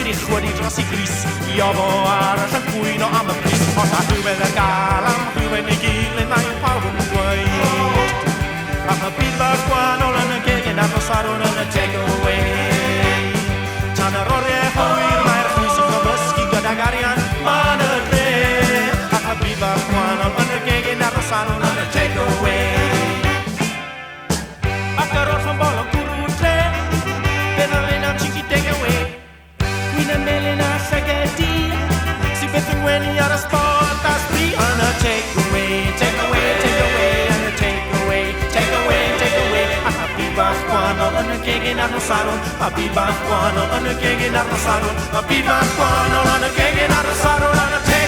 die goeie dras die gries. Ja, waar is het goeie no aan mijn pries. Als hij nu met de kalam, nu met de giel en mijn pauwen kwijt. Ach, een piet was kwaan, al een keer en dat was haar een take-away. Tjana rorje, goeie, maar goeie, zo van whisky, gadagarian, man het weer. Ach, een piet was kwaan, al een keer en dat was haar een take-away. Ach, de rot van bal, een koeroetle, ben alleen aan chicky take-away. Queen Melina Sagati, si better when you're a sport, that's free on a take-away, take-away, take-away, and a take-away, take-away, take-away. Happy Pasquano, on a cake in the salon. Happy Pasquano, on a cake in the salon. Happy Pasquano, on a cake in the salon, on a take.